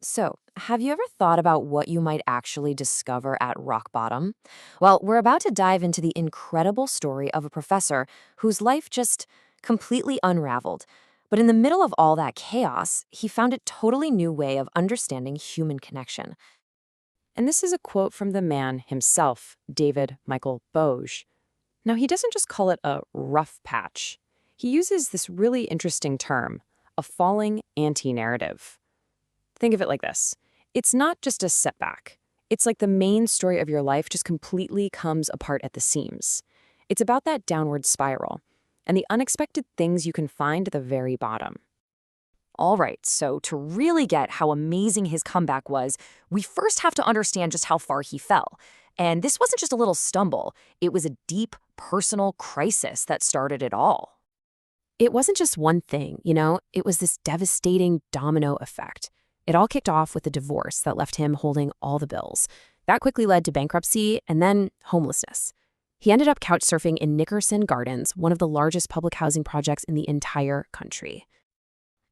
So, have you ever thought about what you might actually discover at rock bottom? Well, we're about to dive into the incredible story of a professor whose life just completely unraveled. But in the middle of all that chaos, he found a totally new way of understanding human connection. And this is a quote from the man himself, David Michael Boge. Now, he doesn't just call it a rough patch. He uses this really interesting term, a falling anti-narrative. Think of it like this. It's not just a setback. It's like the main story of your life just completely comes apart at the seams. It's about that downward spiral and the unexpected things you can find at the very bottom. All right, so to really get how amazing his comeback was, we first have to understand just how far he fell. And this wasn't just a little stumble, it was a deep personal crisis that started it all. It wasn't just one thing, it was this devastating domino effect. It all kicked off with a divorce that left him holding all the bills. That quickly led to bankruptcy and then homelessness. He ended up couch surfing in Nickerson Gardens, one of the largest public housing projects in the entire country.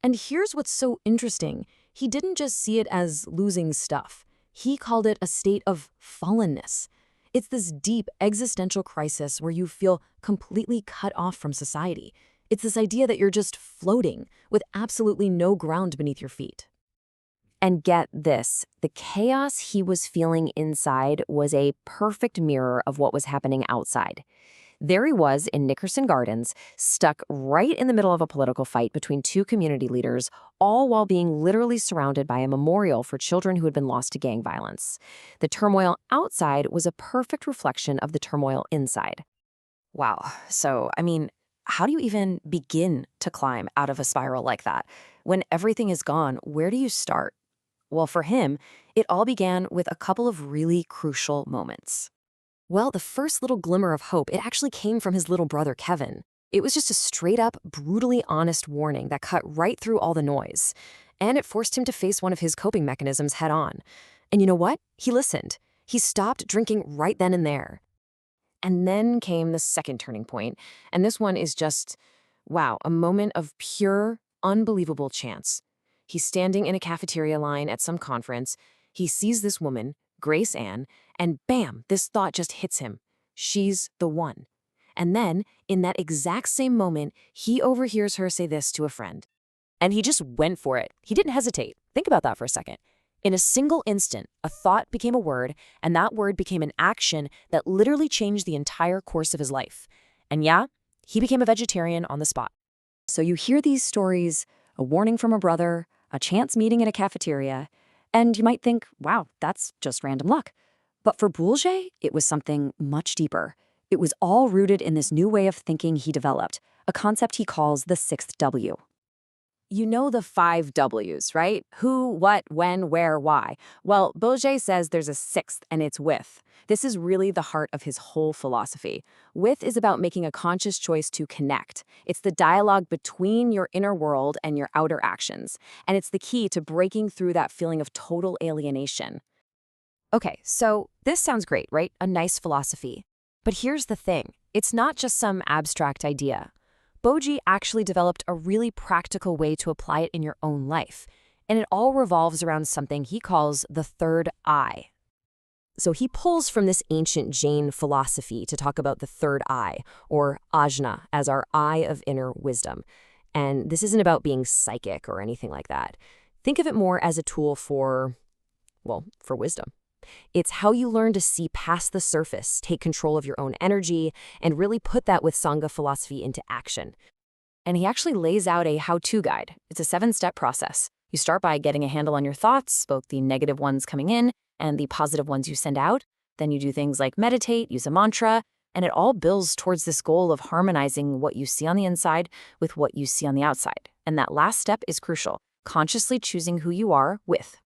And here's what's so interesting. He didn't just see it as losing stuff. He called it a state of fallenness. It's this deep existential crisis where you feel completely cut off from society. It's this idea that you're just floating with absolutely no ground beneath your feet. And get this, the chaos he was feeling inside was a perfect mirror of what was happening outside. There he was in Nickerson Gardens, stuck right in the middle of a political fight between two community leaders, all while being literally surrounded by a memorial for children who had been lost to gang violence. The turmoil outside was a perfect reflection of the turmoil inside. Wow. So, how do you even begin to climb out of a spiral like that? When everything is gone, where do you start? Well, for him, it all began with a couple of really crucial moments. Well, the first little glimmer of hope, it actually came from his little brother, Kevin. It was just a straight up, brutally honest warning that cut right through all the noise. And it forced him to face one of his coping mechanisms head on. And you know what? He listened. He stopped drinking right then and there. And then came the second turning point. And this one is just, wow, a moment of pure, unbelievable chance. He's standing in a cafeteria line at some conference. He sees this woman, Grace Ann, and bam, this thought just hits him. She's the one. And then, in that exact same moment, he overhears her say this to a friend. And he just went for it. He didn't hesitate. Think about that for a second. In a single instant, a thought became a word, and that word became an action that literally changed the entire course of his life. And yeah, he became a vegetarian on the spot. So you hear these stories, a warning from a brother, a chance meeting in a cafeteria, and you might think, wow, that's just random luck. But for BOJE, it was something much deeper. It was all rooted in this new way of thinking he developed, a concept he calls the sixth W. You know the 5 Ws, right? Who, what, when, where, why. Well, BOJE says there's a sixth, and it's with. This is really the heart of his whole philosophy. With is about making a conscious choice to connect. It's the dialogue between your inner world and your outer actions. And it's the key to breaking through that feeling of total alienation. Okay, so this sounds great, right? A nice philosophy. But here's the thing. It's not just some abstract idea. BOJE actually developed a really practical way to apply it in your own life, and it all revolves around something he calls the third eye. So he pulls from this ancient Jain philosophy to talk about the third eye, or ajna, as our eye of inner wisdom. And this isn't about being psychic or anything like that. Think of it more as a tool for wisdom. It's how you learn to see past the surface, take control of your own energy, and really put that with Sangha philosophy into action. And he actually lays out a how-to guide. It's a 7-step process. You start by getting a handle on your thoughts, both the negative ones coming in and the positive ones you send out. Then you do things like meditate, use a mantra, and it all builds towards this goal of harmonizing what you see on the inside with what you see on the outside. And that last step is crucial, consciously choosing who you are with.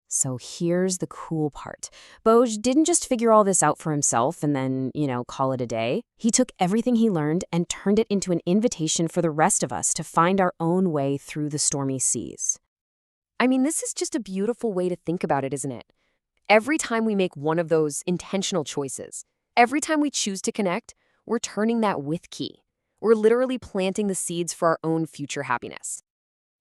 So here's the cool part. BOJE didn't just figure all this out for himself and then, call it a day. He took everything he learned and turned it into an invitation for the rest of us to find our own way through the stormy seas. This is just a beautiful way to think about it, isn't it? Every time we make one of those intentional choices, every time we choose to connect, we're turning that with key. We're literally planting the seeds for our own future happiness.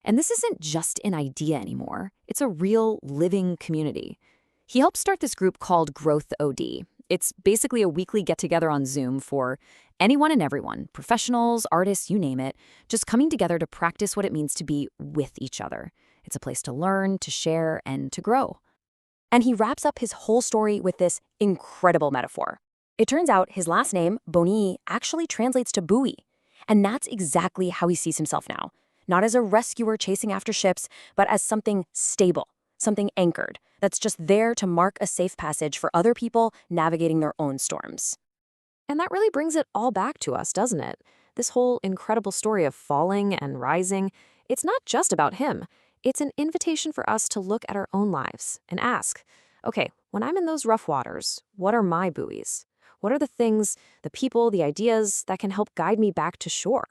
And this isn't just an idea anymore. It's a real, living community. He helped start this group called Growth OD. It's basically a weekly get-together on Zoom for anyone and everyone, professionals, artists, you name it, just coming together to practice what it means to be with each other. It's a place to learn, to share, and to grow. And he wraps up his whole story with this incredible metaphor. It turns out his last name, Boni, actually translates to buoy. And that's exactly how he sees himself now. Not as a rescuer chasing after ships, but as something stable, something anchored, that's just there to mark a safe passage for other people navigating their own storms. And that really brings it all back to us, doesn't it? This whole incredible story of falling and rising, it's not just about him. It's an invitation for us to look at our own lives and ask, okay, when I'm in those rough waters, what are my buoys? What are the things, the people, the ideas that can help guide me back to shore?